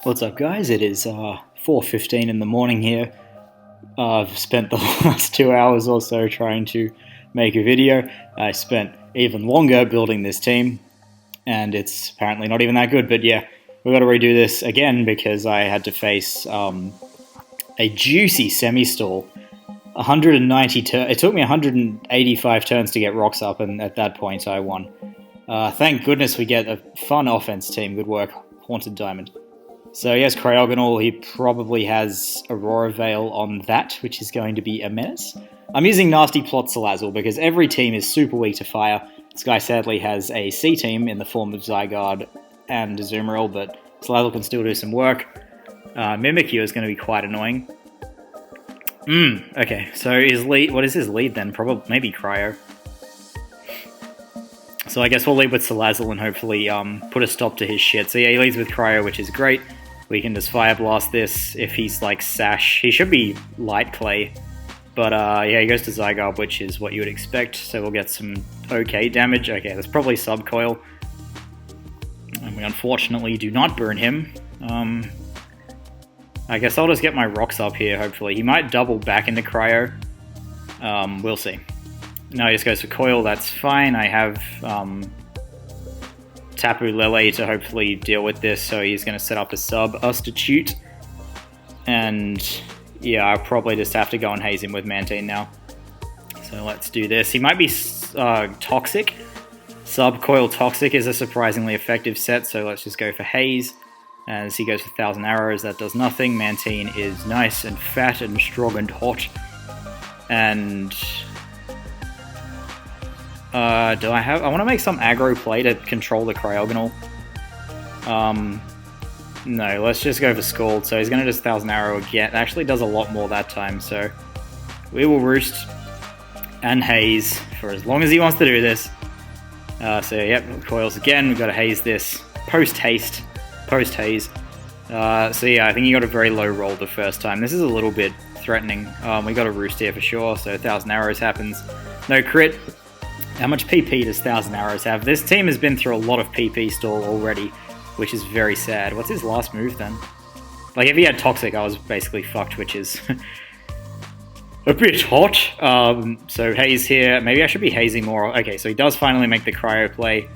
What's up, guys? It is 4:15 in the morning here. I've spent the last 2 hours or so trying to make a video. I spent even longer building this team, and it's apparently not even that good. But yeah, we've got to redo this again because I had to face a juicy semi-stall. 190 turns. It took me 185 turns to get rocks up, and at that point I won. Thank goodness we get a fun offense team. Good work, Haunted Diamond. So yes, Cryogonal, he probably has Aurora Veil on that, which is going to be a menace. I'm using Nasty Plot Salazzle because every team is super weak to fire. This guy sadly has a C team in the form of Zygarde and Azumarill, but Salazzle can still do some work. Mimikyu is going to be quite annoying. Okay, so his lead, what is his lead then? Probably, maybe Cryo. So I guess we'll lead with Salazzle and hopefully put a stop to his shit. So yeah, he leads with Cryo, which is great. We can just Fire Blast this. If he's like Sash, he should be Light Clay. But yeah, he goes to Zygarde, which is what you would expect. So we'll get some okay damage. Okay, that's probably Subcoil. And we unfortunately do not burn him. I guess I'll just get my rocks up here, hopefully. He might double back into Cryo. We'll see. No, he just goes for Coil, that's fine. I have Tapu Lele to hopefully deal with this, so he's going to set up a Substitute. And yeah, I'll probably just have to go and haze him with Mantine now. So let's do this. He might be Toxic. Subcoil Toxic is a surprisingly effective set, so let's just go for Haze. As he goes for 1,000 Arrows, that does nothing. Mantine is nice and fat and strong and hot. And I want to make some aggro play to control the Cryogonal. No, let's just go for Scald. So he's going to just 1,000 Arrow again. It actually does a lot more that time, so we will Roost and Haze for as long as he wants to do this. So yep, Coils again. We've got to Haze this. Post-Haze. So yeah, I think he got a very low roll the first time. This is a little bit threatening. We got a Roost here for sure, so 1,000 Arrows happens. No crit. How much PP does 1,000 Arrows have? This team has been through a lot of PP stall already, which is very sad. What's his last move then? Like, if he had Toxic, I was basically fucked, which is a bit hot. So Haze here. Maybe I should be hazing more. Okay, so he does finally make the Cryo play.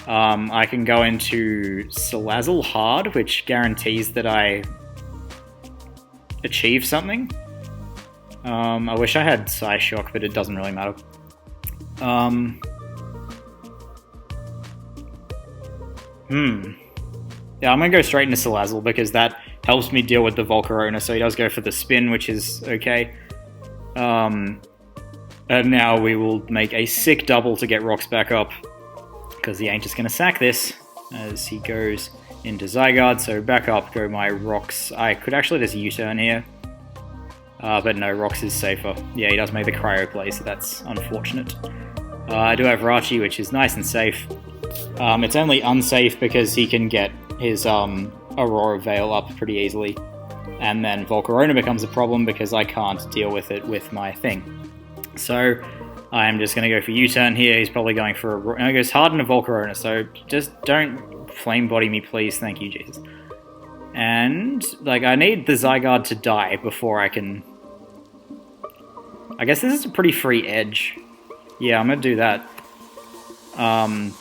I can go into Salazzle hard, which guarantees that I achieve something. I wish I had Psyshock, but it doesn't really matter. Yeah, I'm gonna go straight into Salazzle because that helps me deal with the Volcarona, so he does go for the spin, which is okay. And now we will make a sick double to get rocks back up, because he ain't just gonna sack this as he goes into Zygarde, so back up go my rocks. I could actually just U-turn here. But no, Rocks is safer. Yeah, he does make the Cryo play, so that's unfortunate. I do have Rachi, which is nice and safe. It's only unsafe because he can get his Aurora Veil up pretty easily. And then Volcarona becomes a problem because I can't deal with it with my thing. So I'm just going to go for U-turn here. He's probably going for he goes hard into Volcarona, so just don't Flame Body me, please. Thank you, Jesus. And, like, I need the Zygarde to die before I can... I guess this is a pretty free edge. Yeah, I'm gonna do that. And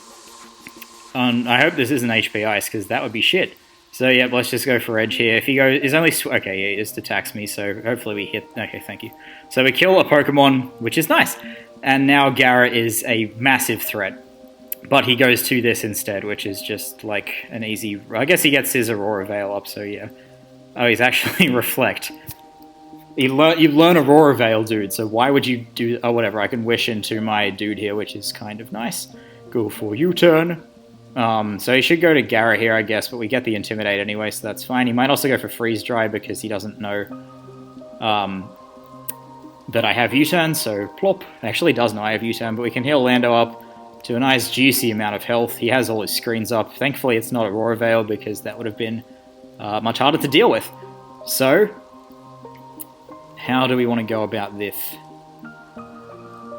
I hope this isn't HP Ice, because that would be shit. So, yeah, let's just go for edge here. If he goes... He's only... Okay, yeah, he just attacks me, so hopefully we hit... Okay, thank you. So we kill a Pokemon, which is nice. And now Gara is a massive threat. But he goes to this instead, which is just, like, an easy... I guess he gets his Aurora Veil up, so yeah. Oh, he's actually Reflect. You learn Aurora Veil, dude, so why would you do... Oh, whatever, I can wish into my dude here, which is kind of nice. Go for U-turn. So he should go to Gara here, I guess, but we get the Intimidate anyway, so that's fine. He might also go for Freeze Dry because he doesn't know that I have U-turn, so plop. Actually does know I have U-turn, but we can heal Lando up to a nice juicy amount of health. He has all his screens up. Thankfully it's not Aurora Veil because that would have been much harder to deal with. So, how do we want to go about this?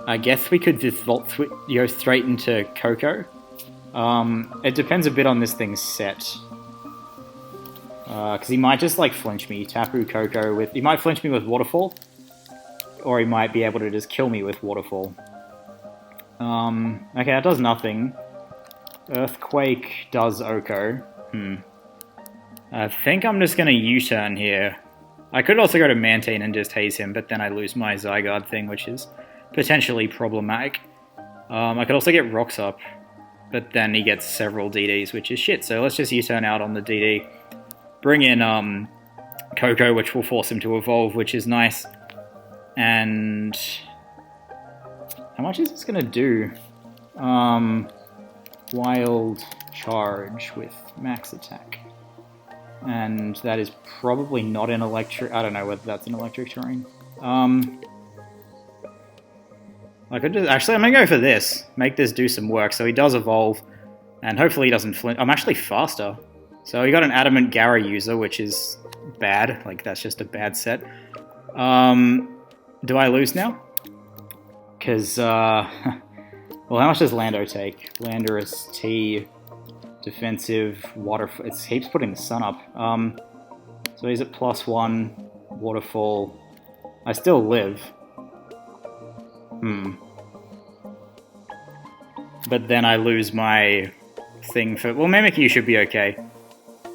I guess we could just go straight into Coco. It depends a bit on this thing's set. Because he might just, like, flinch me. Tapu Koko with... He might flinch me with Waterfall. Or he might be able to just kill me with Waterfall. Okay, that does nothing. Earthquake does Oko. I think I'm just going to U-turn here. I could also go to Mantine and just haze him, but then I lose my Zygarde thing, which is potentially problematic. I could also get Rocks up, but then he gets several DDs, which is shit. So let's just U-turn out on the DD. Bring in Koko, which will force him to evolve, which is nice. And how much is this going to do? Wild Charge with max attack. And that is probably not an electric... I don't know whether that's an electric terrain. I could just... Actually, I'm going to go for this. Make this do some work. So he does evolve. And hopefully he doesn't flinch. I'm actually faster. So he got an Adamant Gara user, which is bad. Like, that's just a bad set. Do I lose now? Because, well, how much does Lando take? Landorus, T, defensive, water... It keeps putting the sun up. So he's at +1, waterfall. I still live. But then I lose my thing for... Well, Mimikyu should be okay.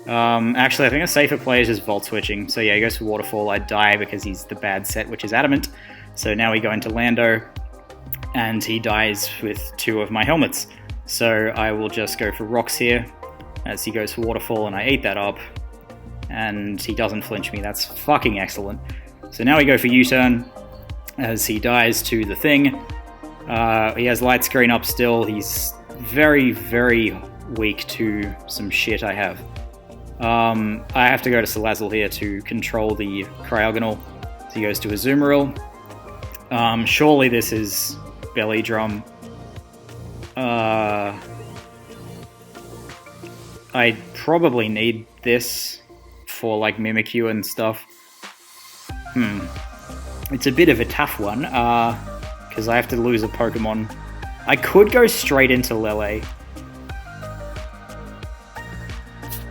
Actually, I think a safer play is just Volt Switching. So yeah, he goes for Waterfall. I die because he's the bad set, which is Adamant. So now we go into Lando, and he dies with 2 of my helmets. So I will just go for Rocks here, as he goes for Waterfall, and I eat that up. And he doesn't flinch me. That's fucking excellent. So now we go for U-turn, as he dies to the thing. He has Light Screen up still. He's very, very weak to some shit I have. I have to go to Salazzle here to control the Cryogonal. So he goes to Azumarill. Surely this is Belly Drum. I probably need this for, like, Mimikyu and stuff. It's a bit of a tough one, because I have to lose a Pokemon. I could go straight into Lele.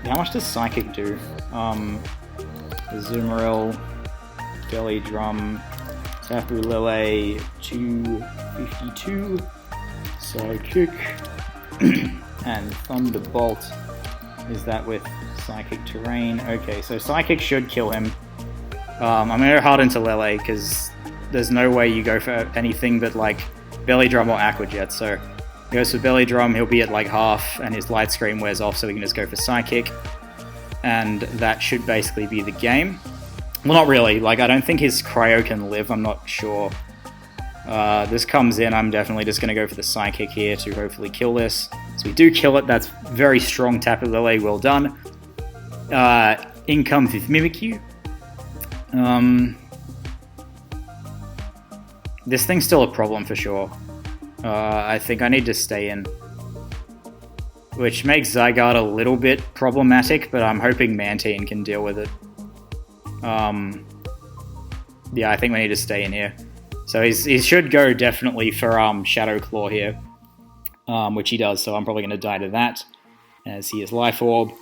How much does Psychic do? Azumarill, Belly Drum, Tapu Lele, 252, Psychic, and Thunderbolt. Is that with Psychic Terrain? Okay, so Psychic should kill him. I'm going to go hard into Lele, because there's no way you go for anything but, like, Belly Drum or Aqua Jet, so... He goes for Belly Drum, he'll be at like half, and his Light Screen wears off, so we can just go for Psychic. And that should basically be the game. Well, not really. Like, I don't think his Cryo can live, I'm not sure. This comes in, I'm definitely just going to go for the Psychic here to hopefully kill this. So we do kill it, that's very strong Tapu Lele, well done. In comes with Mimikyu. This thing's still a problem for sure. I think I need to stay in. Which makes Zygarde a little bit problematic, but I'm hoping Mantine can deal with it. Yeah, I think we need to stay in here. So he should go definitely for Shadow Claw here. Which he does, so I'm probably going to die to that. As he is Life Orb.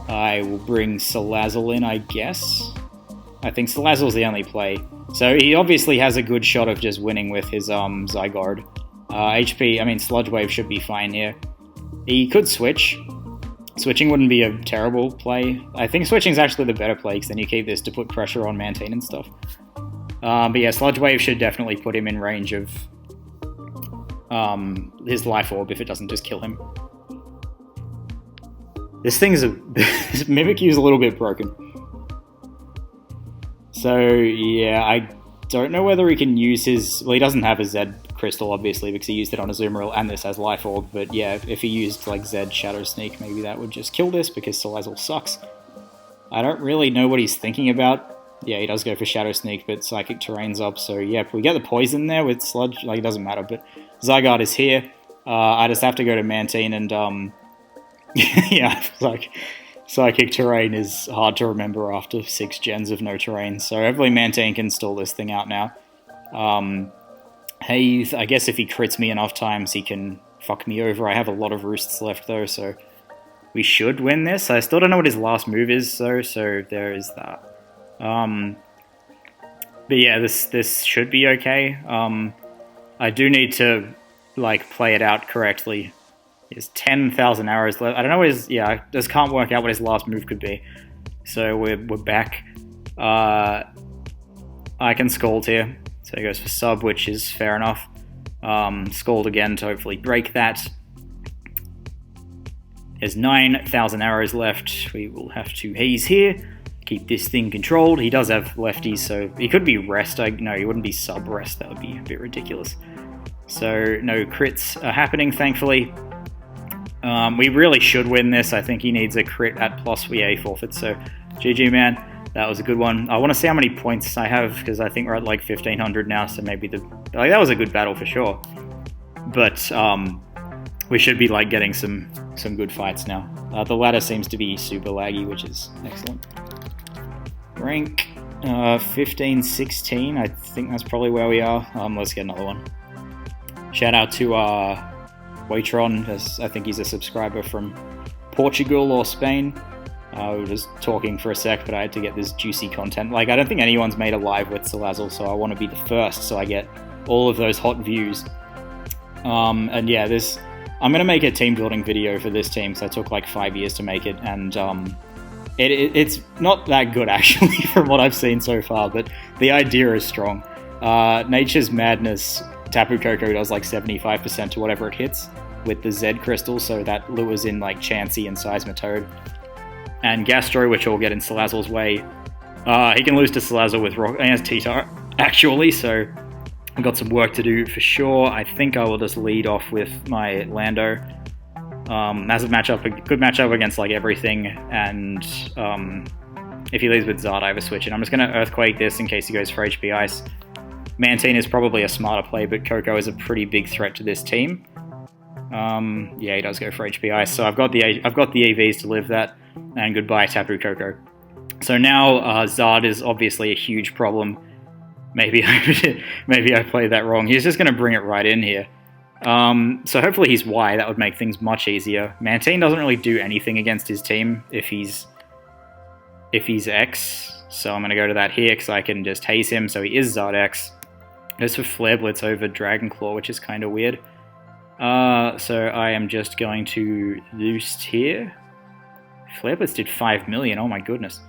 I will bring Salazzle in, I guess. I think Salazzle's the only play. So he obviously has a good shot of just winning with his Zygarde. Sludge Wave should be fine here. He could switch. Switching wouldn't be a terrible play. I think switching is actually the better play, because then you keep this to put pressure on Mantine and stuff. But yeah, Sludge Wave should definitely put him in range of his Life Orb if it doesn't just kill him. This thing's Mimikyu's a little bit broken. So yeah, I don't know whether he can use his... Well, he doesn't have a Z Crystal, obviously, because he used it on Azumarill, and this has Life Orb, but yeah, if he used, like, Z Shadow Sneak, maybe that would just kill this, because Salazzle sucks. I don't really know what he's thinking about. Yeah, he does go for Shadow Sneak, but Psychic Terrain's up, so yeah, if we get the Poison there with Sludge, like, it doesn't matter, but Zygarde is here. I just have to go to Mantine, and, yeah, like... Psychic Terrain is hard to remember after 6 gens of no terrain, so hopefully Mantine can stall this thing out now. Haze, I guess if he crits me enough times, he can fuck me over. I have a lot of roosts left, though, so we should win this. I still don't know what his last move is, though, so there is that. But yeah, this should be okay. I do need to, like, play it out correctly. He has 10,000 arrows left. I don't know what his... Yeah, I just can't work out what his last move could be. So we're back. I can Scald here. So he goes for sub, which is fair enough. Scald again to hopefully break that. There's 9,000 arrows left. We will have to haze here. Keep this thing controlled. He does have lefties, so he could be rest. No, he wouldn't be sub rest. That would be a bit ridiculous. So no crits are happening, thankfully. We really should win this. I think he needs a crit at plus VA forfeit. So GG, man. That was a good one. I want to see how many points I have, because I think we're at like 1,500 now, so maybe that was a good battle for sure. But we should be like getting some good fights now. The ladder seems to be super laggy, which is excellent. Rank 15, 16. I think that's probably where we are. Let's get another one. Shout out to Waitron, as I think he's a subscriber from Portugal or Spain. We were just talking for a sec, but I had to get this juicy content. Like, I don't think anyone's made a live with Salazzle, so I want to be the first, so I get all of those hot views. And yeah, I'm going to make a team building video for this team, because I took like 5 years to make it, and it's not that good, actually, from what I've seen so far, but the idea is strong. Nature's Madness, Tapu Koko does like 75% to whatever it hits with the Z crystal, so that lures in like Chansey and Seismitoad. And Gastro, which will get in Salazzle's way. He can lose to Salazzle with Rock. He has T-Tar, actually, so I've got some work to do for sure. I think I will just lead off with my Lando. As a good matchup against like everything, and if he leads with Zard, I have a switch, and I'm just going to Earthquake this in case he goes for HP Ice. Mantine is probably a smarter play, but Koko is a pretty big threat to this team. Yeah, he does go for HP Ice, so I've got the EVs to live that. And goodbye, Tapu Koko. So now Zard is obviously a huge problem. Maybe I played that wrong. He's just going to bring it right in here. So hopefully he's Y. That would make things much easier. Mantine doesn't really do anything against his team if he's X. So I'm going to go to that here because I can just haze him. So he is Zard X. Goes for Flare Blitz over Dragon Claw, which is kind of weird. So I am just going to Loost here. Flare Blitz did 5 million, oh my goodness.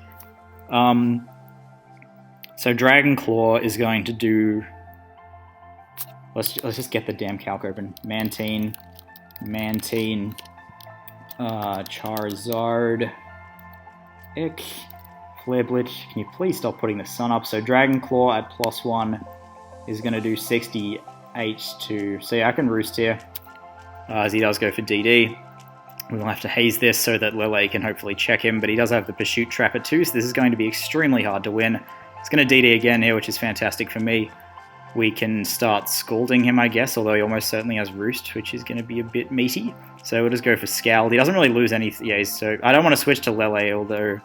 So Dragon Claw is going to do... Let's just get the damn calc open. Mantine, Charizard, Ick, Flare Blitz. Can you please stop putting the sun up? So Dragon Claw at +1 is going to do 68 to... So yeah, I can Roost here, as he does go for DD. We will have to haze this so that Lele can hopefully check him, but he does have the Pursuit Trap at 2, so this is going to be extremely hard to win. It's going to DD again here, which is fantastic for me. We can start Scalding him, I guess, although he almost certainly has Roost, which is going to be a bit meaty. So we'll just go for Scald. He doesn't really lose any... Yeah, so I don't want to switch to Lele, although...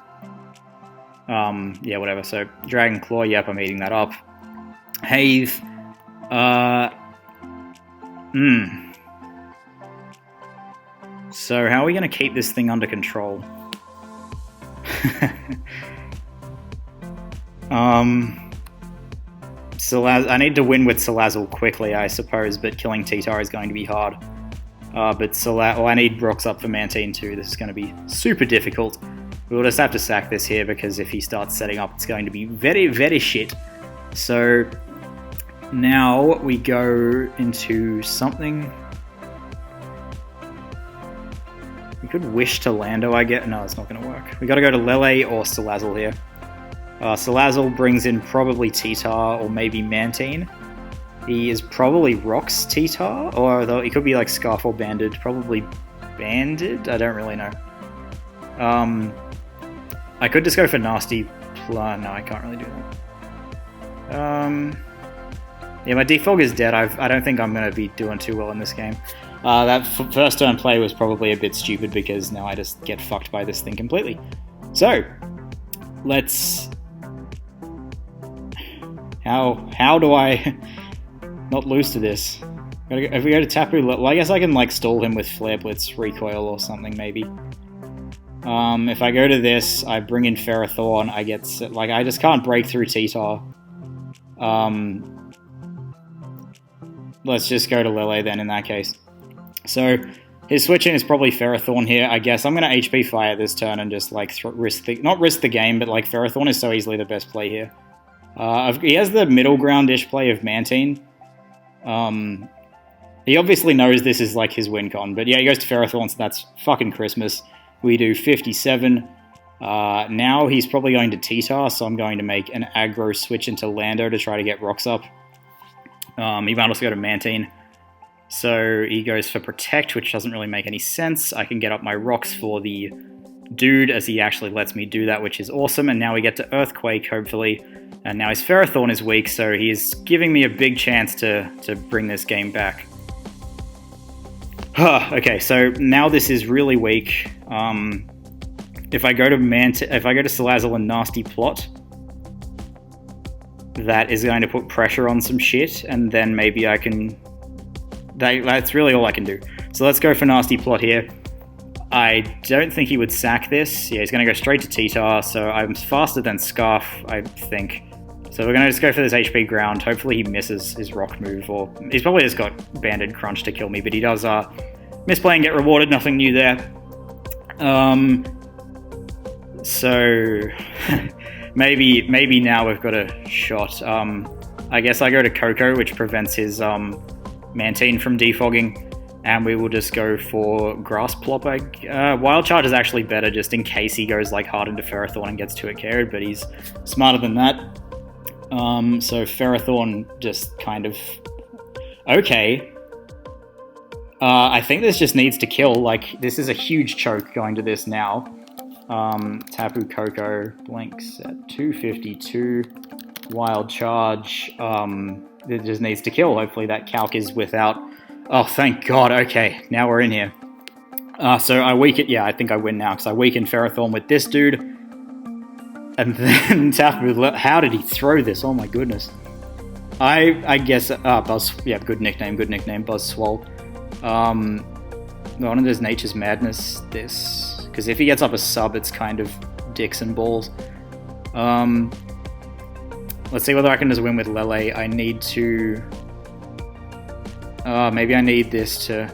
yeah, whatever. So Dragon Claw, yep, I'm eating that up. Haze. So how are we going to keep this thing under control? I need to win with Salazzle quickly, I suppose, but killing T-Tar is going to be hard. I need rocks up for Mantine too. This is going to be super difficult. We'll just have to sack this here, because if he starts setting up, it's going to be very, very shit. So now we go into something... We could wish to Lando, I get. No, it's not going to work. We got to go to Lele or Salazzle here. Salazzle brings in probably T-Tar or maybe Mantine. He is probably rocks T-Tar, or though he could be like Scarf or Banded. Probably Banded? I don't really know. I could just go for Nasty. No, I can't really do that. Yeah, my Defog is dead. I don't think I'm going to be doing too well in this game. That first turn play was probably a bit stupid because now I just get fucked by this thing completely. So, let's... How do I not lose to this? If we go to Tapu, well, I guess I can like stall him with Flare Blitz, Recoil or something maybe. If I go to this, I bring in Ferrothorn, I get... Like, I just can't break through T-Tar. Let's just go to Lele then in that case. So, his switch in is probably Ferrothorn here, I guess. I'm going to HP Fire this turn and just, like, not risk the game, but, like, Ferrothorn is so easily the best play here. He has the middle ground-ish play of Mantine. He obviously knows this is, like, his win con, but yeah, he goes to Ferrothorn, so that's fucking Christmas. We do 57. Now he's probably going to T-Tar, so I'm going to make an aggro switch into Lando to try to get rocks up. He might also go to Mantine. So he goes for Protect, which doesn't really make any sense. I can get up my rocks for the dude as he actually lets me do that, which is awesome. And now we get to Earthquake, hopefully. And now his Ferrothorn is weak, so he is giving me a big chance to bring this game back. Okay, so now this is really weak. If I go to Salazzle and Nasty Plot, that is going to put pressure on some shit, and then maybe I can... That's really all I can do. So let's go for Nasty Plot here. I don't think he would sack this. Yeah, he's going to go straight to T-Tar, so I'm faster than Scarf, I think. So we're going to just go for this HP ground. Hopefully he misses his rock move, or he's probably just got Banded Crunch to kill me, but he does misplay and get rewarded. Nothing new there. So maybe now we've got a shot. I guess I go to Coco, which prevents his Mantine from defogging, and we will just go for Grass Plop. Wild Charge is actually better just in case he goes like hard into Ferrothorn and gets 2-hit KO'd, but he's smarter than that. So Ferrothorn just kind of... Okay. I think this just needs to kill. Like, this is a huge choke going to this now. Tapu Koko blinks at 252. Wild Charge. It just needs to kill. Hopefully that calc is without... Oh, thank God. Okay, now we're in here. So I weaken... Yeah, I think I win now, because I weaken Ferrothorn with this dude. And then Tapu... How did he throw this? Oh my goodness. I guess... Buzz... Yeah, good nickname, Buzz Swole. One of those Nature's Madness, this... Because if he gets up a sub, it's kind of dicks and balls. Let's see whether I can just win with Lele. I need to... maybe I need this to...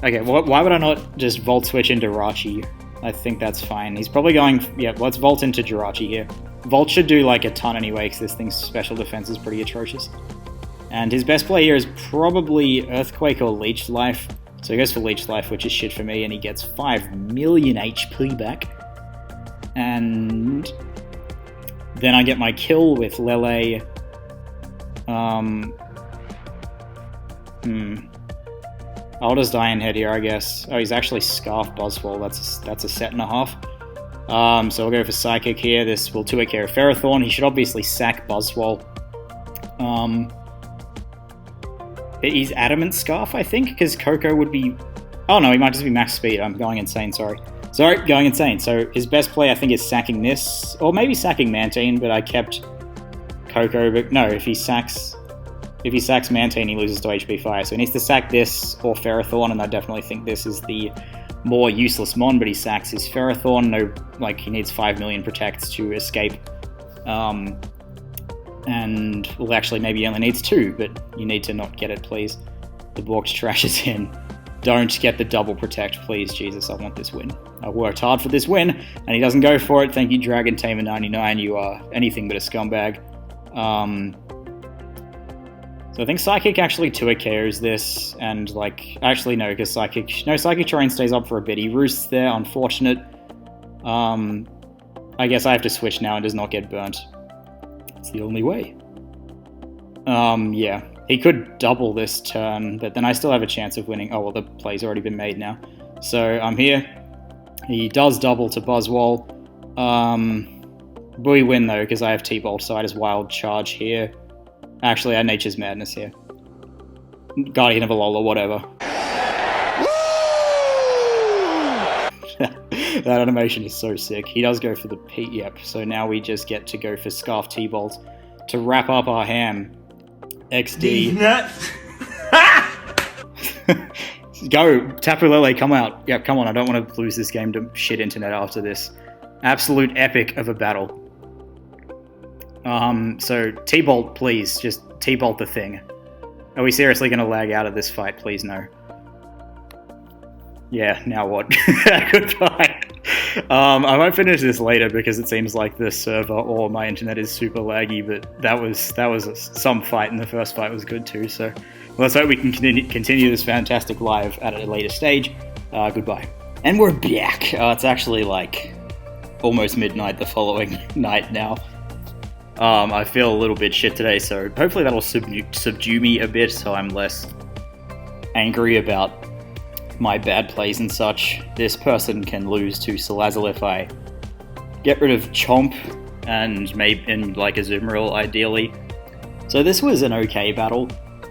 Okay, why would I not just Volt Switch into Jirachi? I think that's fine. He's probably going... Yeah, let's Volt into Jirachi here. Volt should do like a ton anyway, because this thing's special defense is pretty atrocious. And his best play here is probably Earthquake or Leech Life. So he goes for Leech Life, which is shit for me, and he gets 5 million HP back. And... then I get my kill with Lele. I'll just die in head here, I guess. Oh, he's actually Scarf Buzzwole. That's a set and a half. So we'll go for Psychic here. This will 2-hit KO Ferrothorn. He should obviously sack Buzzwole. He's Adamant Scarf, I think, because Coco would be... Oh no, he might just be max speed. I'm going insane, sorry. Going insane. So his best play, I think, is sacking this, or maybe sacking Mantine, but I kept Coco. But no, if he sacks Mantine, he loses to HP Fire. So he needs to sack this or Ferrothorn, and I definitely think this is the more useless mon, but he sacks his Ferrothorn. No, like, he needs 5 million protects to escape. And, well, actually, maybe he only needs 2, but you need to not get it, please. The Bork's trash is in. Don't get the double protect, please, Jesus. I want this win. I worked hard for this win, and he doesn't go for it. Thank you, Dragon Tamer 99. You are anything but a scumbag. So I think Psychic actually 2-hit KOs this, and like... Actually, no, because Psychic Terrain stays up for a bit. He roosts there, unfortunate. I guess I have to switch now and does not get burnt. It's the only way. Yeah. He could double this turn, but then I still have a chance of winning. Oh, well, the play's already been made now. So I'm here. He does double to Buzzwole. We win, though, because I have T-Bolt, so I just Wild Charge here. Actually, I had Nature's Madness here. Guardian of Alola, whatever. That animation is so sick. He does go for the P. Yep, so now we just get to go for Scarf T-Bolt to wrap up our ham. XD. Go, Tapu Lele, come out. Yeah, come on, I don't want to lose this game to shit internet after this. Absolute epic of a battle. So T-Bolt, please, just T-Bolt the thing. Are we seriously going to lag out of this fight? Please, no. Yeah, now what? Goodbye. I might finish this later because it seems like the server or my internet is super laggy, but that was some fight, and the first fight was good too, so let's hope we can continue this fantastic live at a later stage. Goodbye. And we're back. It's actually like almost midnight the following night now. I feel a little bit shit today, so hopefully that'll subdue me a bit so I'm less angry about my bad plays and such. This person can lose to Salazzle if I get rid of Chomp and maybe in like a Azumarill ideally. So this was an okay battle.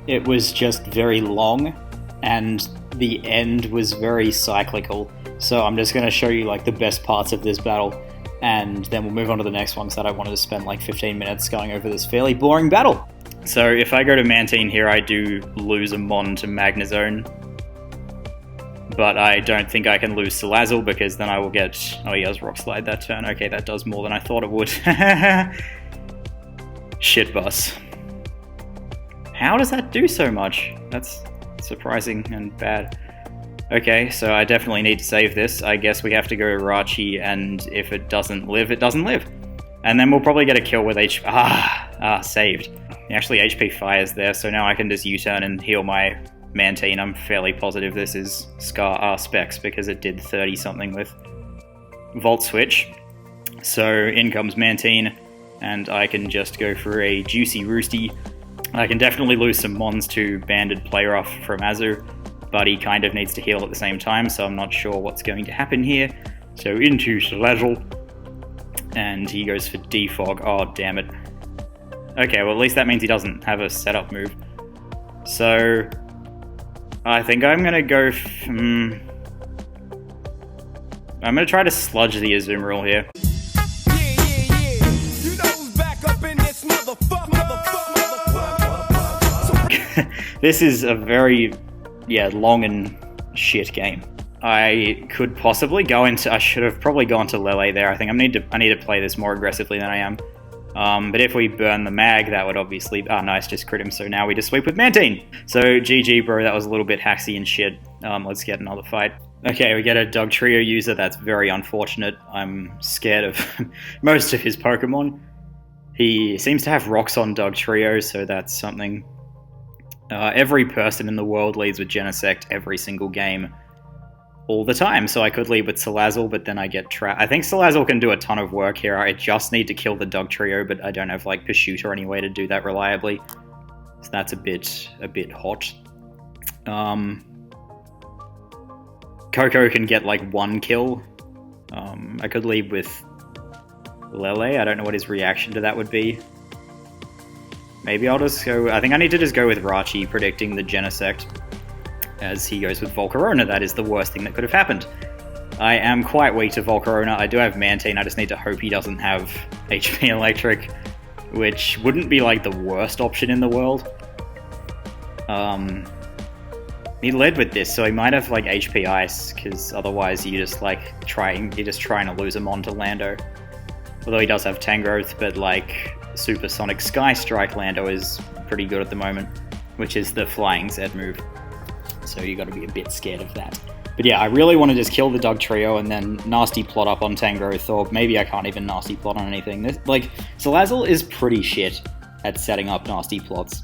It was just very long and the end was very cyclical. So I'm just going to show you like the best parts of this battle and then we'll move on to the next one because I don't want to spend like 15 minutes going over this fairly boring battle. So if I go to Mantine here, I do lose a Mon to Magnezone. But I don't think I can lose Salazzle because then I will get... Oh, he has Rock Slide that turn. Okay, that does more than I thought it would. Shit bus. How does that do so much? That's surprising and bad. Okay, so I definitely need to save this. I guess we have to go to Rachi, and if it doesn't live, it doesn't live. And then we'll probably get a kill with HP... saved. Actually, HP Fire's there, so now I can just U-turn and heal my Mantine. I'm fairly positive this is Specs because it did 30 something with Volt Switch. So in comes Mantine, and I can just go for a Juicy Roosty. I can definitely lose some Mons to Banded Play Rough from Azu, but he kind of needs to heal at the same time, so I'm not sure what's going to happen here. So into Salazzle, and he goes for Defog. Oh, damn it. Okay, well at least that means he doesn't have a setup move. So I think I'm going to go... I'm going to try to sludge the Azumarill here. You know who's back up in this motherfucker. This is a very, long and shit game. I could possibly go into... I should have probably gone to Lele there. I think I need to play this more aggressively than I am. But if we burn the mag, that would obviously... Oh, nice, just crit him, so now we just sweep with Mantine! So, GG, bro, that was a little bit hacksy and shit. Let's get another fight. Okay, we get a Dugtrio user, that's very unfortunate. I'm scared of most of his Pokemon. He seems to have rocks on Dugtrio, so that's something. Every person in the world leads with Genesect every single game. All the time, so I could lead with Salazzle, but then I get trapped. I think Salazzle can do a ton of work here. I just need to kill the Dugtrio, but I don't have like Pursuit or any way to do that reliably. So that's a bit hot. Coco can get like one kill. I could lead with Lele. I don't know what his reaction to that would be. Maybe I'll just go... I think I need to just go with Rachi, predicting the Genesect. As he goes with Volcarona, that is the worst thing that could have happened. I am quite weak to Volcarona. I do have Mantine, I just need to hope he doesn't have HP Electric, which wouldn't be like the worst option in the world. He led with this, so he might have like HP Ice, because otherwise you're just trying to lose him onto Lando. Although he does have Tangrowth, but like Supersonic Sky Strike Lando is pretty good at the moment, which is the Flying Z move. So you got to be a bit scared of that. But yeah, I really want to just kill the Dugtrio and then nasty plot up on Tangrowth, or maybe I can't even nasty plot on anything. Salazzle is pretty shit at setting up nasty plots.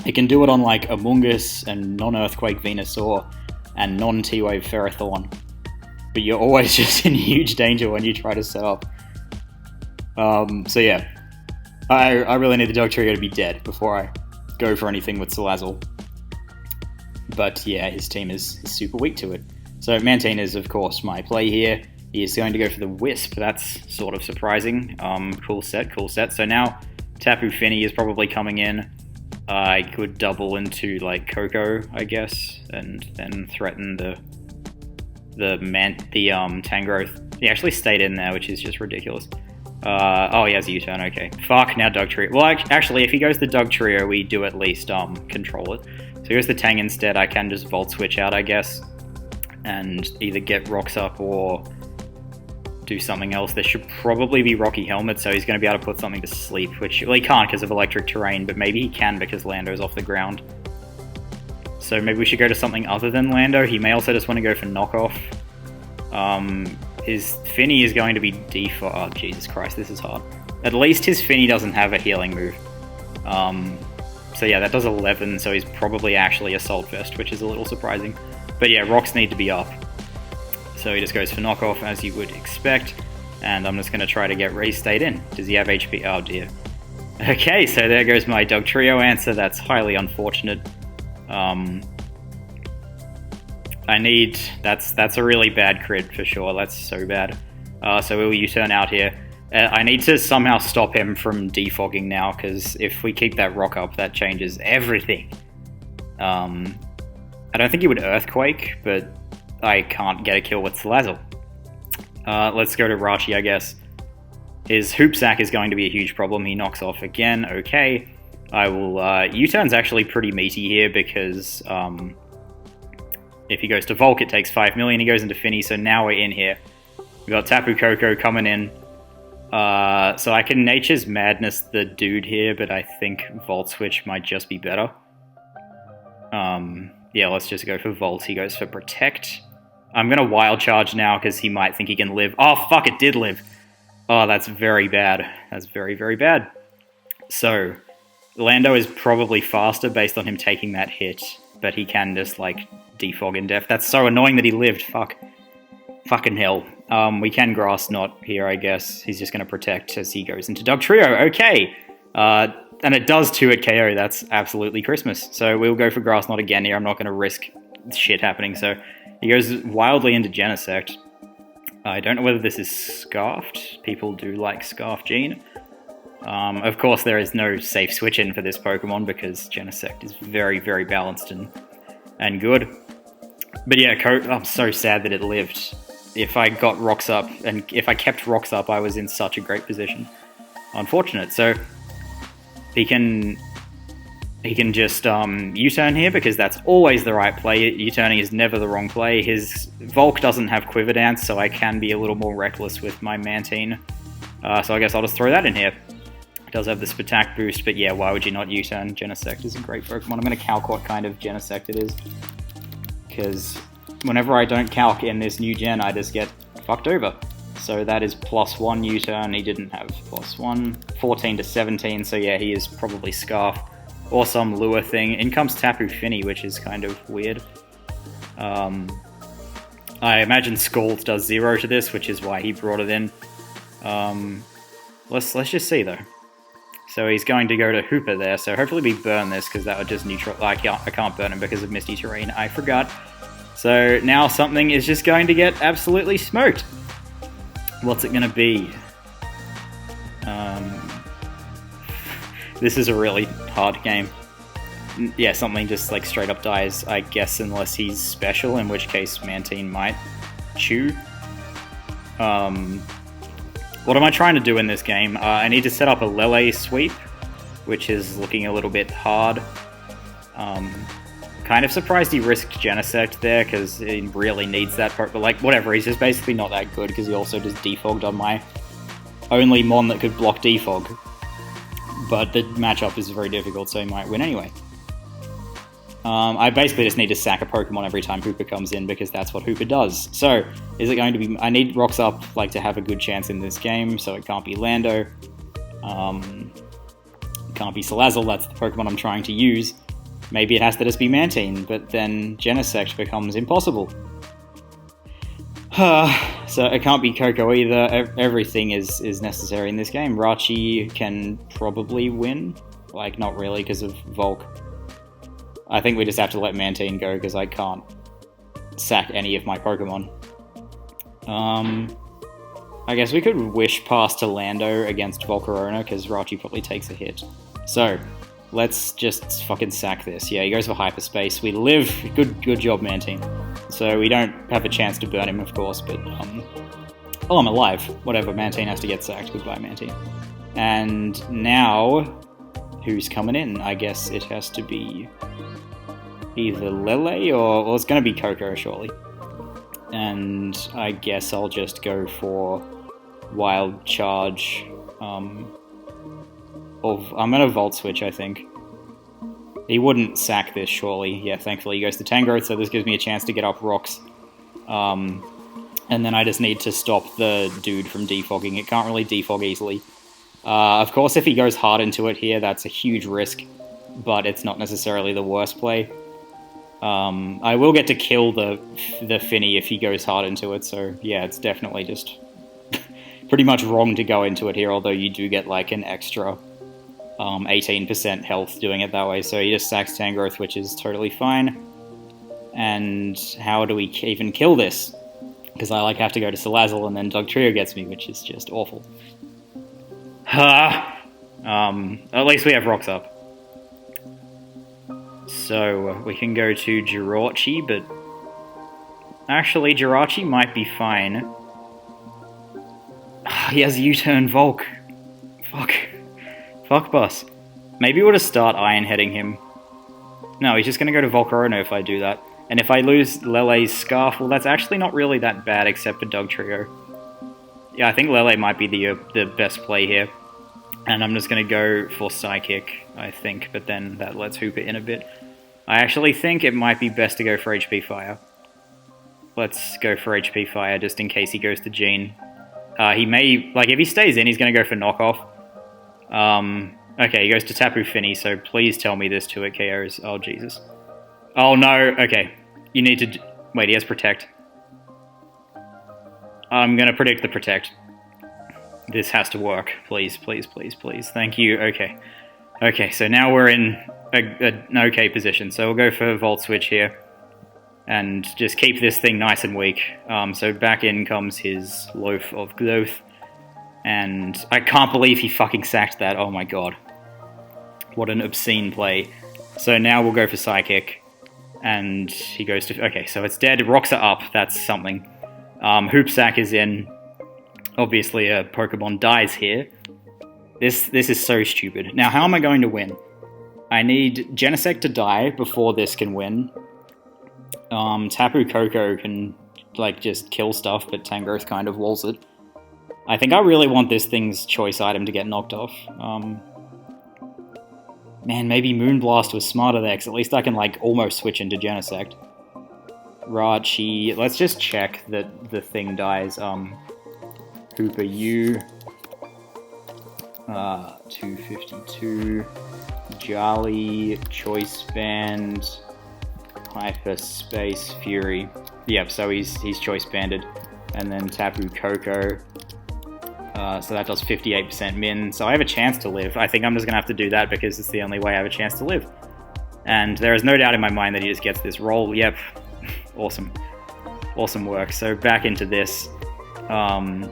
It can do it on like Amoonguss and non-Earthquake Venusaur and non-T-Wave Ferrothorn. But you're always just in huge danger when you try to set up. So yeah, I really need the Dugtrio to be dead before I go for anything with Salazzle. But yeah, his team is super weak to it. So Mantine is, of course, my play here. He is going to go for the Wisp. That's sort of surprising. Cool set. So now Tapu Fini is probably coming in. I could double into like Coco, I guess, and then threaten the Tangrowth. He actually stayed in there, which is just ridiculous. Oh, he has a U-turn, okay. Fuck, now Dugtrio. Well, actually, if he goes to Dugtrio, we do at least control it. So he goes to Tang instead. I can just Volt Switch out, I guess, and either get rocks up or do something else. There should probably be Rocky Helmet, so he's going to be able to put something to sleep, which, well, he can't because of electric terrain, but maybe he can because Lando's off the ground. So maybe we should go to something other than Lando. He may also just want to go for knockoff. His Finny is going to be default. Oh, Jesus Christ, this is hard. At least his Finny doesn't have a healing move. So yeah, that does 11, so he's probably actually Assault Vest, which is a little surprising. But yeah, rocks need to be up. So he just goes for knockoff, as you would expect. And I'm just going to try to get Raise State in. Does he have HP? Oh dear. Okay, so there goes my Dugtrio answer. That's highly unfortunate. That's a really bad crit for sure. That's so bad. So we'll U-turn out here. I need to somehow stop him from defogging now, because if we keep that rock up, that changes everything. I don't think he would Earthquake, but I can't get a kill with Salazzle. Let's go to Rachi, I guess. His Hoop Sack is going to be a huge problem. He knocks off again. Okay. I will... U-turn's actually pretty meaty here, because if he goes to Volk, it takes 5 million. He goes into Finny, so now we're in here. We've got Tapu Koko coming in. So I can Nature's Madness the dude here, but I think Volt Switch might just be better. Yeah, let's just go for Volt. He goes for Protect. I'm going to Wild Charge now, because he might think he can live. Oh, fuck, it did live. Oh, that's very bad. That's very, very bad. So, Lando is probably faster based on him taking that hit, but he can just, like, defog in death. That's so annoying that he lived. Fuck. Fucking hell. We can Grass Knot here, I guess. He's just going to Protect as he goes into Dugtrio. Okay. And it does 2 at KO. That's absolutely Christmas. So we'll go for Grass Knot again here. I'm not going to risk shit happening. So he goes wildly into Genesect. I don't know whether this is Scarfed. People do like Scarf Gene. Of course, there is no safe switch in for this Pokemon because Genesect is very, very balanced and good. But yeah, I'm so sad that it lived. If I got rocks up, and if I kept rocks up, I was in such a great position. Unfortunate. So he can just U-turn here, because that's always the right play. U-turning is never the wrong play. His Volk doesn't have Quiver Dance, so I can be a little more reckless with my Mantine. So I guess I'll just throw that in here. It does have the Spatak boost, but yeah, why would you not U-turn? Genesect is a great Pokemon. I'm going to calc what kind of Genesect it is, because whenever I don't calc in this new gen, I just get fucked over. So that is +1 U-turn. He didn't have +1. 14 to 17, so yeah, he is probably Scarf. Or some lure thing. In comes Tapu Fini, which is kind of weird. I imagine Scald does 0 to this, which is why he brought it in. Let's just see, though. So he's going to go to Hooper there, so hopefully we burn this, because that would just neutral... I can't burn him because of Misty Terrain, I forgot. So now something is just going to get absolutely smoked. What's it going to be? This is a really hard game. Yeah, something just like straight up dies, I guess, unless he's special, in which case Mantine might chew. What am I trying to do in this game? I need to set up a Lele sweep, which is looking a little bit hard. Kind of surprised he risked Genesect there, because he really needs that part, but like, whatever, he's just basically not that good, because he also just defogged on my only Mon that could block defog. But the matchup is very difficult, so he might win anyway. I basically just need to sack a Pokemon every time Hooper comes in, because that's what Hooper does. So, is it going to be... I need rocks up, like, to have a good chance in this game, so it can't be Lando. It can't be Salazzle, that's the Pokemon I'm trying to use. Maybe it has to just be Mantine, but then Genesect becomes impossible. So it can't be Koko either. Everything is necessary in this game. Rachi can probably win. Like, not really, because of Volk. I think we just have to let Mantine go, because I can't sack any of my Pokemon. I guess we could wish pass to Lando against Volcarona, because Rachi probably takes a hit. So, let's just fucking sack this. Yeah, he goes for Hyperspace. We live. Good job, Mantine. So we don't have a chance to burn him, of course, but, oh, I'm alive. Whatever, Mantine has to get sacked. Goodbye, Mantine. And now, who's coming in? I guess it has to be either Lele or... Well, it's going to be Coco, surely. And I guess I'll just go for Wild Charge. I'm going to Volt Switch, I think. He wouldn't sack this, surely. Yeah, thankfully he goes to Tangrowth, so this gives me a chance to get up rocks. And then I just need to stop the dude from defogging. It can't really defog easily. Of course, if he goes hard into it here, that's a huge risk, but it's not necessarily the worst play. I will get to kill the Finny if he goes hard into it, so yeah, it's definitely just pretty much wrong to go into it here, although you do get like an extra 18% health doing it that way, so he just sacks Tangrowth, which is totally fine. And how do we even kill this? Because I like have to go to Salazzle and then Dugtrio gets me, which is just awful. At least we have rocks up. So we can go to Jirachi, but actually Jirachi might be fine. He has U-turn Volk. Fuck bus. Maybe we'll just start Iron Heading him. No, he's just gonna go to Volcarona if I do that. And if I lose Lele's Scarf, well, that's actually not really that bad except for Dugtrio. Yeah, I think Lele might be the best play here. And I'm just going to go for Psychic, I think, but then that lets Hooper in a bit. I actually think it might be best to go for HP Fire. Let's go for HP Fire, just in case he goes to Gene. He may... Like, if he stays in, he's going to go for Knockoff. Okay, he goes to Tapu Fini, so please tell me this 2-hit KOs. Oh, Jesus. Oh, no. Okay. You need to... Wait, he has Protect. I'm going to predict the Protect. This has to work. Please, please, please, please. Thank you. Okay. Okay, so now we're in an okay position. So we'll go for Volt Switch here. And just keep this thing nice and weak. So back in comes his Loaf of Growth. And I can't believe he fucking sacked that. Oh my god. What an obscene play. So now we'll go for Psychic. And he goes to... Okay, so it's dead. Rocks are up. That's something. Hoop Sack is in. Obviously, a Pokemon dies here. This is so stupid. Now, how am I going to win? I need Genesect to die before this can win. Tapu Koko can, like, just kill stuff, but Tangrowth kind of walls it. I think I really want this thing's choice item to get knocked off. Man, maybe Moonblast was smarter there, because at least I can, like, almost switch into Genesect. Rachi... Let's just check that the thing dies. Hooper U... 252... Jolly... Choice Band... Hyperspace Fury. Yep, so he's choice banded. And then Tapu Koko. So that does 58% min. So I have a chance to live. I think I'm just going to have to do that because it's the only way I have a chance to live. And there is no doubt in my mind that he just gets this roll. Yep. Awesome. Awesome work. So back into this. And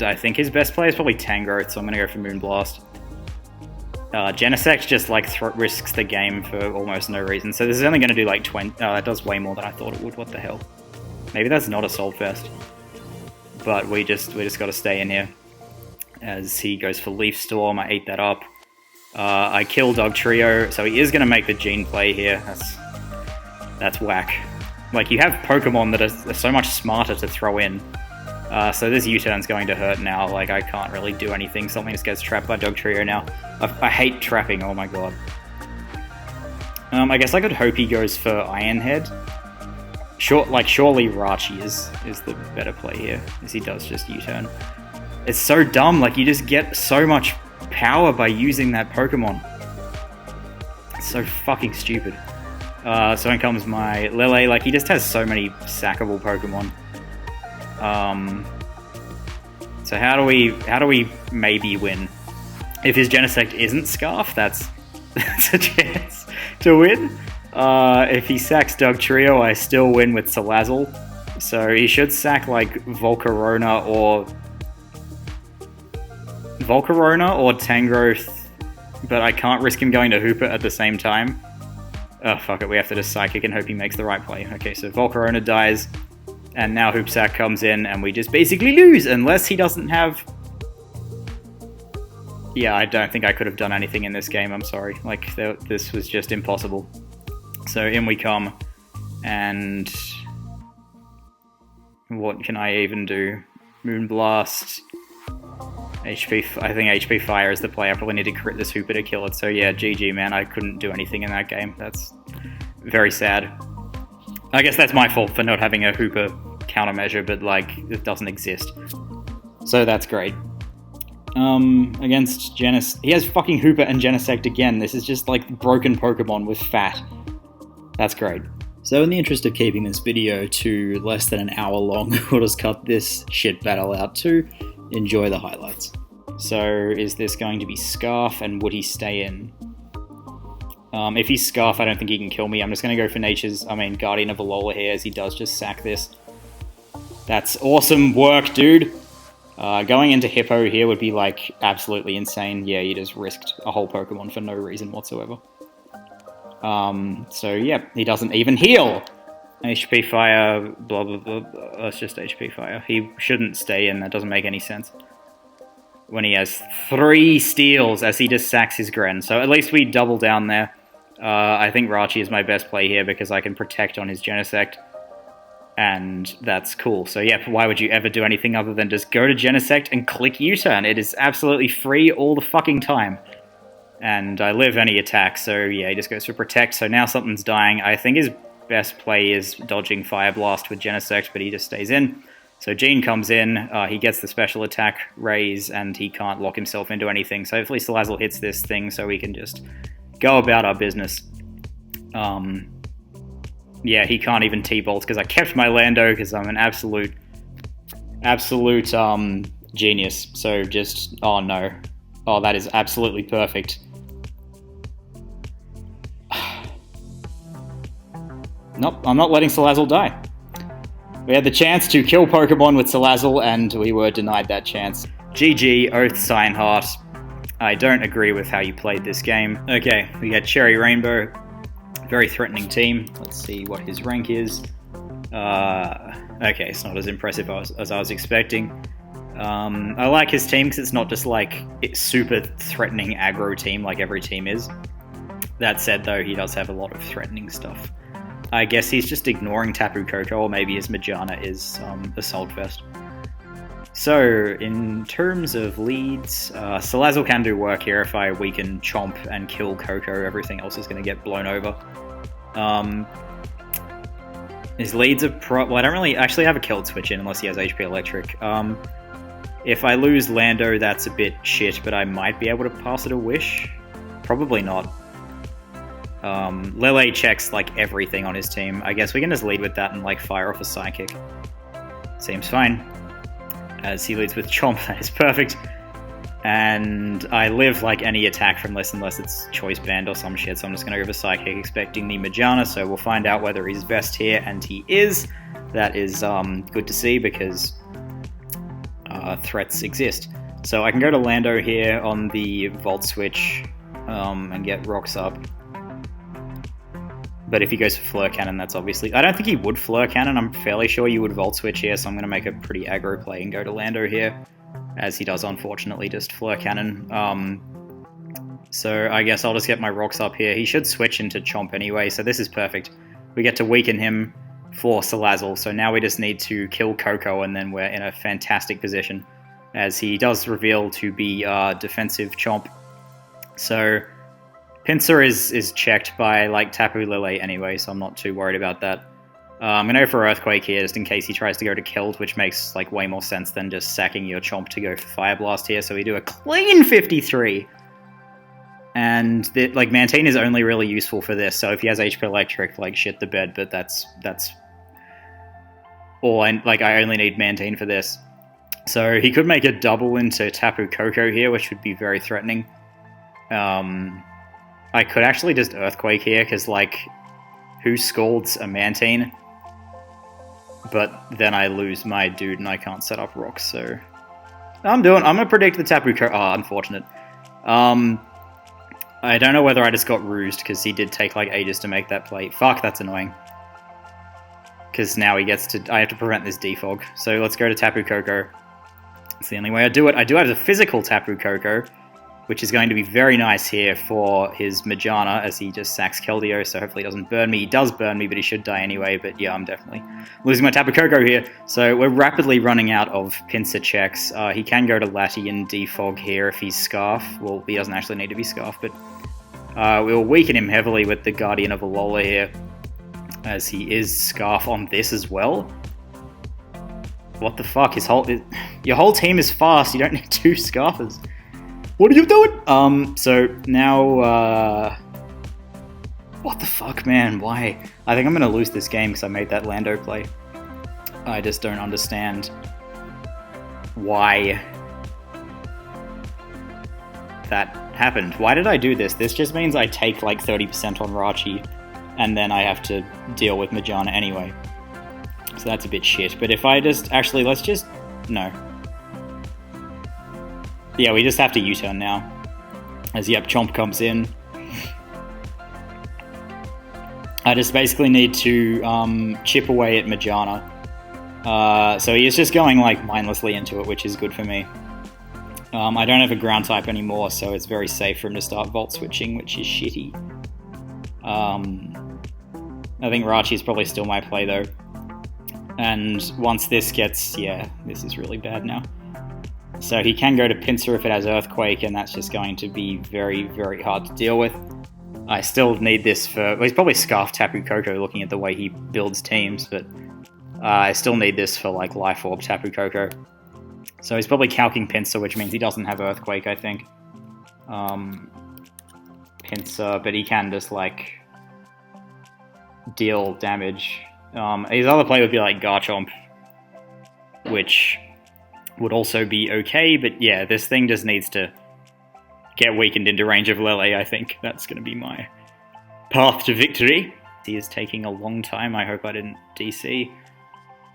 I think his best play is probably Tangrowth, so I'm going to go for Moonblast. Genesect just like risks the game for almost no reason. So this is only going to do like 20... Oh, that does way more than I thought it would. What the hell? Maybe that's not a Soul Fest. But we just got to stay in here. As he goes for Leaf Storm, I ate that up. I kill Dugtrio, so he is going to make the Gene play here. That's whack. Like, you have Pokemon that are so much smarter to throw in. So this U-turn's going to hurt now. Like, I can't really do anything. Something just gets trapped by Dugtrio now. I hate trapping, oh my god. I guess I could hope he goes for Iron Head. Surely Rachi is the better play here, as he does just U-turn. It's so dumb, like, you just get so much power by using that Pokemon. It's so fucking stupid. So in comes my Lele, like, he just has so many sackable Pokemon. So how do we maybe win? If his Genesect isn't Scarf, that's a chance to win. If he sacks Dugtrio, I still win with Salazzle. So he should sack like Volcarona or Tangrowth, but I can't risk him going to Hooper at the same time. Oh, fuck it, we have to just Psychic and hope he makes the right play. Okay, so Volcarona dies, and now Hoopsack comes in, and we just basically lose, unless he doesn't have... yeah, I don't think I could have done anything in this game, I'm sorry. Like, this was just impossible. So in we come, and what can I even do? Moonblast, HP, I think HP Fire is the play. I probably need to crit this Hooper to kill it. So yeah, GG, man, I couldn't do anything in that game. That's very sad. I guess that's my fault for not having a Hooper countermeasure, but like, it doesn't exist. So that's great. Against Genesect, he has fucking Hooper and Genesect again. This is just like broken Pokemon with fat. That's great. So in the interest of keeping this video to less than an hour long, we'll just cut this shit battle out to enjoy the highlights. So is this going to be Scarf, and would he stay in? If he's Scarf, I don't think he can kill me. I'm just going to go for Guardian of Alola here, as he does just sack this. That's awesome work, dude. Going into Hippo here would be like absolutely insane. Yeah, you just risked a whole Pokemon for no reason whatsoever. So yeah, he doesn't even heal. HP Fire, blah blah blah. That's just HP Fire. He shouldn't stay in. That doesn't make any sense. When he has 3 steals as he just sacks his Gren. So at least we double down there. I think Rachi is my best play here because I can protect on his Genesect. And that's cool. So yeah, why would you ever do anything other than just go to Genesect and click U-turn? It is absolutely free all the fucking time. And I live any attack, so yeah, he just goes for Protect. So now something's dying. I think his best play is dodging Fire Blast with Genesect, but he just stays in. So Gene comes in, he gets the special attack raise, and he can't lock himself into anything. So hopefully Salazzle hits this thing so we can just go about our business. Yeah, he can't even T-Bolt because I kept my Lando because I'm an absolute genius. So just, oh no. Oh, that is absolutely perfect. Nope, I'm not letting Salazzle die. We had the chance to kill Pokemon with Salazzle, and we were denied that chance. GG, Oath Sign Heart. I don't agree with how you played this game. Okay, we got Cherry Rainbow. Very threatening team. Let's see what his rank is. Okay, it's not as impressive as I was expecting. I like his team because it's not just like it's super threatening aggro team like every team is. That said, though, he does have a lot of threatening stuff. I guess he's just ignoring Tapu Koko, or maybe his Majana is Assault Vest. So, in terms of leads, Salazzle can do work here. If I weaken Chomp and kill Koko, everything else is going to get blown over. His leads are well, I don't really actually have a Kilt switch in unless he has HP Electric. If I lose Lando, that's a bit shit, but I might be able to pass it a Wish. Probably not. Lele checks like everything on his team. I guess we can just lead with that and like fire off a Psychic. Seems fine. As he leads with Chomp, that is perfect. And I live like any attack from this unless it's Choice Band or some shit, so I'm just going to go for Psychic expecting the Majana, so we'll find out whether he's Vest here, and he is. That is good to see because threats exist. So I can go to Lando here on the Volt Switch and get Rocks up. But if he goes for Flare Cannon, that's obviously... I don't think he would Flare Cannon. I'm fairly sure you would Volt Switch here, so I'm going to make a pretty aggro play and go to Lando here. As he does, unfortunately, just Flare Cannon. So I guess I'll just get my Rocks up here. He should switch into Chomp anyway, so this is perfect. We get to weaken him for Salazzle, so now we just need to kill Koko, and then we're in a fantastic position. As he does reveal to be defensive Chomp. So... Pinsir is checked by like Tapu Lele anyway, so I'm not too worried about that. I'm going to go for Earthquake here just in case he tries to go to Kilt, which makes like way more sense than just sacking your Chomp to go for Fire Blast here. So we do a clean 53. And like Mantine is only really useful for this, so if he has HP Electric, like shit the bed, but that's all I only need Mantine for this. So he could make a double into Tapu Koko here, which would be very threatening. I could actually just Earthquake here, because, like, who scalds a Mantine? But then I lose my dude and I can't set up rocks, so... I'm gonna predict the Tapu Koko... Oh, unfortunate. I don't know whether I just got rused, because he did take, like, ages to make that play. Fuck, that's annoying. Because now he gets to... I have to prevent this defog. So let's go to Tapu Koko. It's the only way I do it. I do have the physical Tapu Koko. which is going to be very nice here for his Majana as he just sacks Keldeo, so hopefully he doesn't burn me. He does burn me, but he should die anyway, but yeah, I'm definitely losing my Tapu Koko here. So we're rapidly running out of pincer checks. He can go to Lati and Defog here if he's Scarf. Well, he doesn't actually need to be Scarf, but we'll weaken him heavily with the Guardian of Alola here, as he is Scarf on this as well. What the fuck? Your whole team is fast, you don't need 2 Scarfers. What are you doing? So now, what the fuck, man? Why? I think I'm gonna lose this game because I made that Lando play. I just don't understand why that happened. Why did I do this? This just means I take like 30% on Rachi, and then I have to deal with Majana anyway. So that's a bit shit. But if I just, actually, no. Yeah, we just have to U-turn now. As, yep, Chomp comes in. I just basically need to chip away at Majana. So he is just going, like, mindlessly into it, which is good for me. I don't have a ground type anymore, so it's very safe for him to start Volt Switching, which is shitty. I think Rachi is probably still my play, though. And once this gets... yeah, this is really bad now. So he can go to Pinsir if it has Earthquake, and that's just going to be very, very hard to deal with. I still need this for... well, he's probably Scarf Tapu Koko looking at the way he builds teams, but I still need this for, like, Life Orb Tapu Koko. So he's probably calking Pinsir, which means he doesn't have Earthquake, I think. Pinsir, but he can just, like, deal damage. His other play would be, like, Garchomp, which would also be okay, but yeah, this thing just needs to get weakened into range of Lele, I think. That's going to be my path to victory. He is taking a long time. I hope I didn't DC.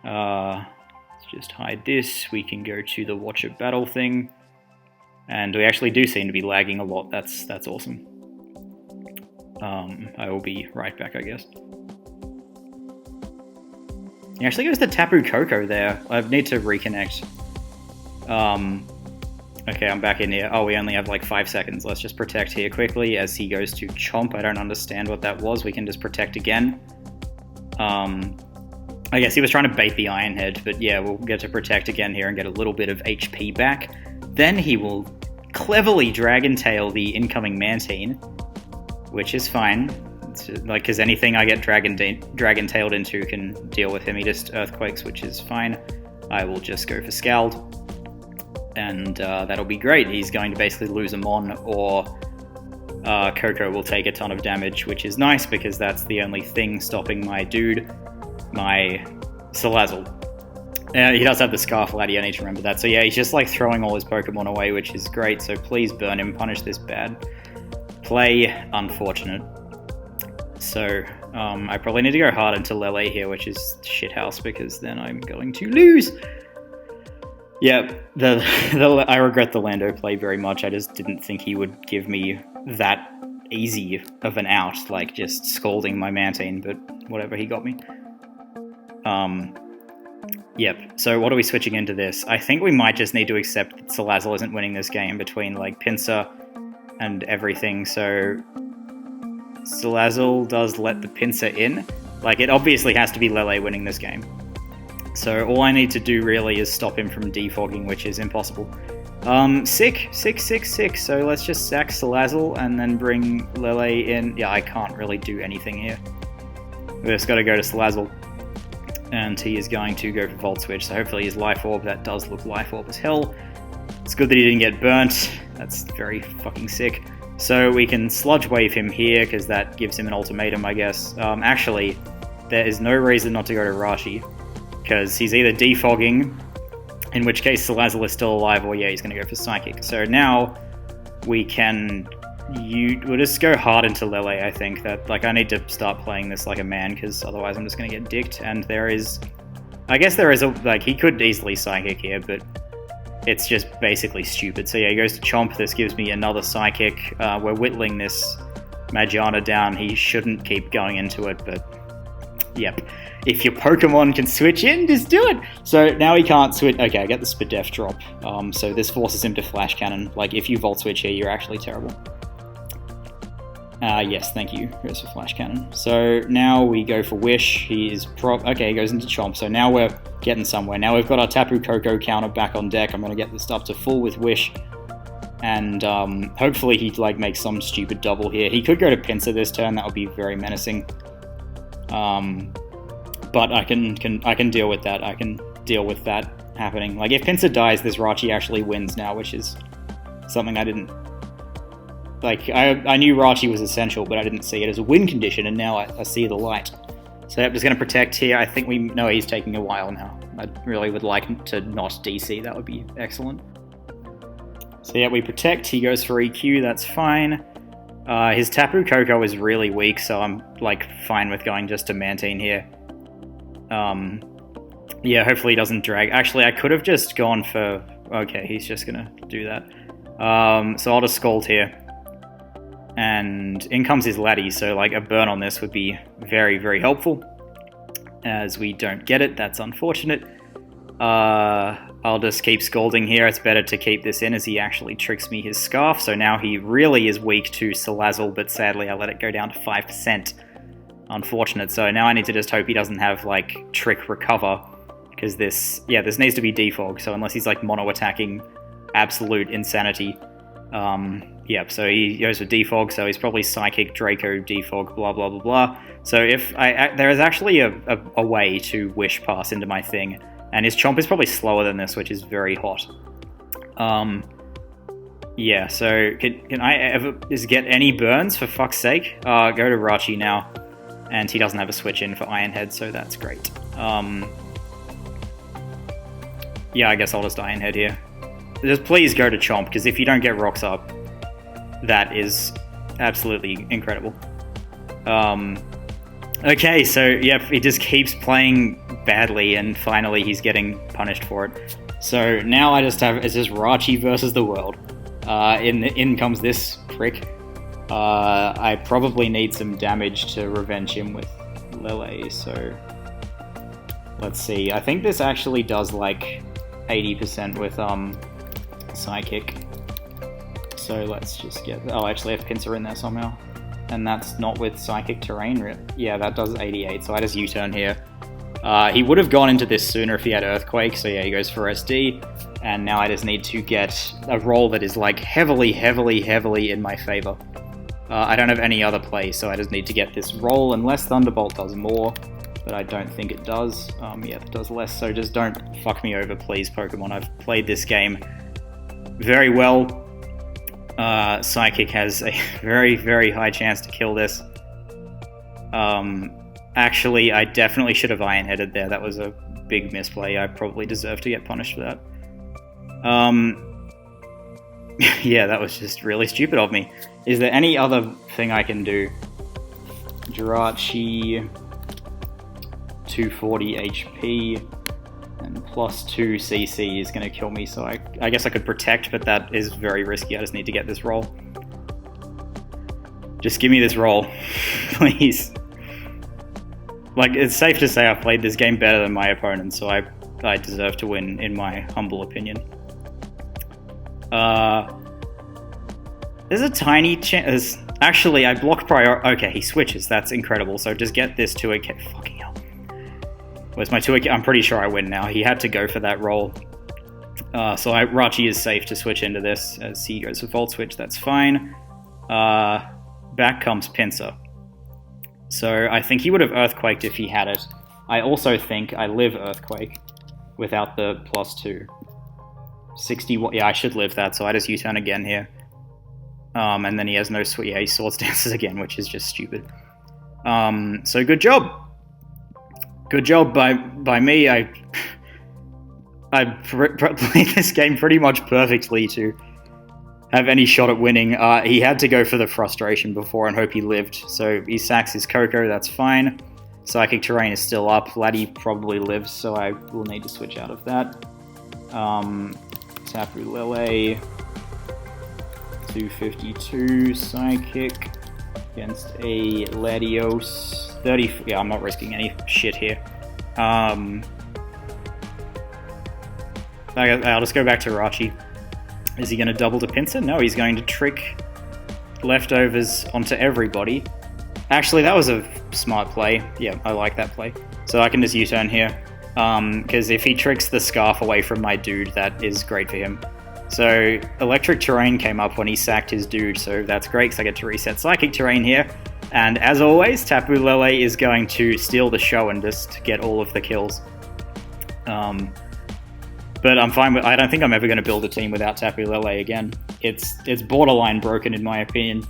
Let's just hide this. We can go to the Watch of Battle thing. And we actually do seem to be lagging a lot. That's awesome. I will be right back, I guess. He actually goes to Tapu Koko there. I need to reconnect. Okay, I'm back in here. Oh, we only have like 5 seconds. Let's just protect here quickly as he goes to Chomp. I don't understand what that was. We can just protect again. I guess he was trying to bait the Iron Head, but yeah, we'll get to protect again here and get a little bit of HP back. Then he will cleverly Dragon Tail the incoming Mantine, which is fine. It's just, like, because anything I get Dragon Tailed into can deal with him. He just Earthquakes, which is fine. I will just go for Scald, and that'll be great. He's going to basically lose a Mon, or Koko will take a ton of damage, which is nice because that's the only thing stopping my dude, my Salazzle. He does have the Scarf Laddie, I need to remember that. So yeah, he's just like throwing all his Pokemon away, which is great, so please burn him, punish this bad play. Unfortunate. So, I probably need to go hard into Lele here, which is shithouse, because then I'm going to lose! Yeah, I regret the Lando play very much. I just didn't think he would give me that easy of an out, like just scalding my Mantine, but whatever, he got me. Yep, so what are we switching into this? I think we might just need to accept that Salazzle isn't winning this game between, like, Pinsir and everything, so Salazzle does let the Pinsir in. Like, it obviously has to be Lele winning this game. So all I need to do really is stop him from defogging, which is impossible. Sick. So let's just sack Salazzle and then bring Lele in. Yeah, I can't really do anything here. We just gotta go to Salazzle. And he is going to go for Volt Switch, so hopefully his Life Orb. That does look Life Orb as hell. It's good that he didn't get burnt. That's very fucking sick. So we can Sludge Wave him here, because that gives him an ultimatum, I guess. Actually, there is no reason not to go to Rashi, because he's either defogging, in which case Salazzle is still alive, or yeah, he's going to go for Psychic. So now we can... we'll just go hard into Lele, I think. That, like, I need to start playing this like a man, because otherwise I'm just going to get dicked. And there is... I guess there is a... like, he could easily Psychic here, but it's just basically stupid. So yeah, he goes to Chomp. This gives me another Psychic. We're whittling this Magiana down. He shouldn't keep going into it, but Yep. If your Pokemon can switch in, just do it. So now he can't switch. Okay, I get the Spadef drop. So this forces him to Flash Cannon. Like, if you Volt Switch here, you're actually terrible. Yes, thank you. Goes for Flash Cannon. So now we go for Wish. He goes into Chomp. So now we're getting somewhere. Now we've got our Tapu Koko counter back on deck. I'm going to get this up to full with Wish. And hopefully he like makes some stupid double here. He could go to Pinsir this turn. That would be very menacing. But I can deal with that. I can deal with that happening. Like, if Pinsir dies, this Rachi actually wins now, which is something I didn't... Like, I knew Rachi was essential, but I didn't see it as a win condition, and now I see the light. So I'm just going to protect here. I think we know he's taking a while now. I really would like to not DC. That would be excellent. So yeah, we protect. He goes for EQ. That's fine. His Tapu Koko is really weak, so I'm like fine with going just to Mantine here. Yeah, hopefully he doesn't drag. Actually, I could have just gone for... Okay, he's just going to do that. So I'll just Scald here. And in comes his Laddie, so like a burn on this would be very, very helpful. As we don't get it, that's unfortunate. I'll just keep Scalding here. It's better to keep this in as he actually tricks me his Scarf. So now he really is weak to Salazzle, but sadly I let it go down to 5%. Unfortunate. So now I need to just hope he doesn't have like Trick Recover, because this needs to be Defog. So unless he's like mono attacking absolute insanity. Yep, so he goes for Defog, so he's probably Psychic, Draco, Defog, blah, blah, blah, blah. So if there is actually a way to Wish Pass into my thing, and his Chomp is probably slower than this, which is very hot. Yeah, so can I ever just get any burns, for fuck's sake? Go to Rachi now, and he doesn't have a switch in for Iron Head, so that's great. Yeah, I guess I'll just Iron Head here. Just please go to Chomp, because if you don't get Rocks up, that is absolutely incredible. Okay, so yep, he just keeps playing badly, and finally he's getting punished for it. So now it's just Rachi versus the world. In comes this prick. I probably need some damage to revenge him with Lele, so let's see. I think this actually does like 80% with Psychic. So let's just get... Oh, actually I have Pinsir in there somehow. And that's not with Psychic Terrain. Yeah, that does 88, so I just U-turn here. He would have gone into this sooner if he had Earthquake, so yeah, he goes for SD. And now I just need to get a roll that is like heavily in my favor. I don't have any other play, so I just need to get this roll, unless Thunderbolt does more. But I don't think it does. Yeah, it does less, so just don't fuck me over, please, Pokemon. I've played this game very well. Psychic has a very high chance to kill this. Actually, I definitely should have Iron-Headed there. That was a big misplay. I probably deserve to get punished for that. Yeah, that was just really stupid of me. Is there any other thing I can do? Jirachi, 240 HP, and plus 2 CC is going to kill me, so I guess I could protect, but that is very risky. I just need to get this roll. Just give me this roll, please. Like, it's safe to say I've played this game better than my opponent, so I deserve to win, in my humble opinion. There's a tiny chance... Actually, I block prior... Okay, he switches. That's incredible. So just get this 2AK... Fucking hell. Where's my 2AK? I'm pretty sure I win now. He had to go for that roll. So Rachi is safe to switch into this as he goes for Volt Switch. That's fine. Back comes Pinsir. So I think he would have Earthquaked if he had it. I also think I live Earthquake without the +2. 61. Yeah, I should live that, so I just U-turn again here. And then he has no switch. Yeah, he Swords Dances again, which is just stupid. So good job. Good job by me. I played this game pretty much perfectly to have any shot at winning. He had to go for the frustration before and hope he lived. So he sacks his Koko, that's fine. Psychic Terrain is still up. Laddie probably lives, so I will need to switch out of that. Tapu Lele, 252 Psychic. against a Latios 30. Yeah, I'm not risking any shit here. I'll just go back to Rachi. Is he going to double to pincer? No, he's going to trick leftovers onto everybody. Actually, that was a smart play. Yeah, I like that play. So I can just U-turn here. Because if he tricks the scarf away from my dude, that is great for him. So electric terrain came up when he sacked his dude, so that's great because I get to reset psychic terrain here. And as always, Tapu Lele is going to steal the show and just get all of the kills. But I'm fine with. I don't think I'm ever going to build a team without Tapu Lele again. It's borderline broken in my opinion,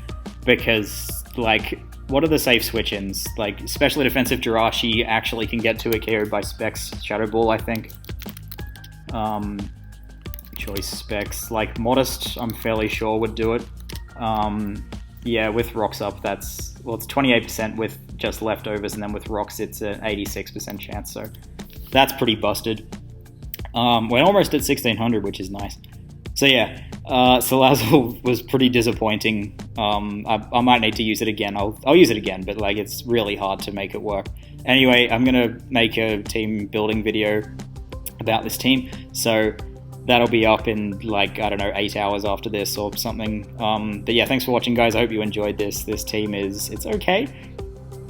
because like, what are the safe switch-ins? Like, especially defensive Jirachi actually can get to it KO'd by Specs Shadow Ball, I think. Choice Specs, like Modest, I'm fairly sure would do it. Yeah, with Rocks up, it's 28% with just leftovers, and then with Rocks, it's an 86% chance, so that's pretty busted. We're almost at 1600, which is nice. So yeah, Salazzle was pretty disappointing. I might need to use it again. I'll use it again, but like, it's really hard to make it work. Anyway, I'm gonna make a team building video about this team, so that'll be up in like, I don't know, 8 hours after this or something. But yeah, thanks for watching, guys. I hope you enjoyed this. This team it's okay.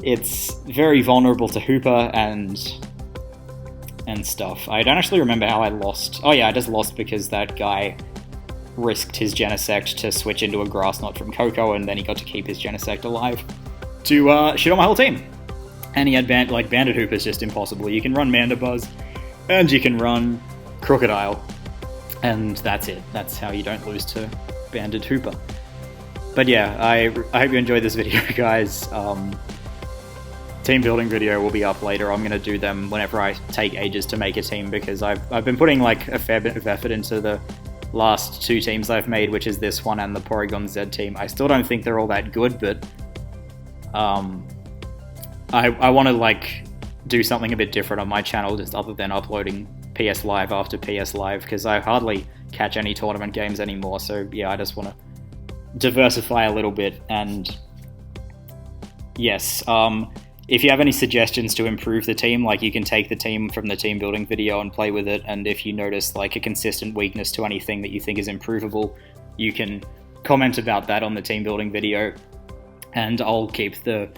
It's very vulnerable to Hooper and stuff. I don't actually remember how I lost. Oh yeah, I just lost because that guy risked his Genesect to switch into a Grass Knot from Coco, and then he got to keep his Genesect alive to shit on my whole team. And he had Bandit Hooper is just impossible. You can run Mandibuzz, and you can run Crocodile, and that's it. That's how you don't lose to Bandit Hooper. But yeah, I hope you enjoyed this video, guys. Team building video will be up later. I'm going to do them whenever I take ages to make a team, because I've been putting like a fair bit of effort into the last 2 teams I've made, which is this one and the Porygon Z team. I still don't think they're all that good, but I want to like do something a bit different on my channel, just other than uploading PS Live after PS Live, because I hardly catch any tournament games anymore. So yeah, I just want to diversify a little bit. And yes, if you have any suggestions to improve the team, like, you can take the team from the team building video and play with it, and if you notice like a consistent weakness to anything that you think is improvable, you can comment about that on the team building video, and I'll keep the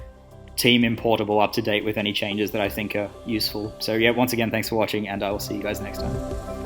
team importable up to date with any changes that I think are useful. So yeah, once again, thanks for watching, and I will see you guys next time.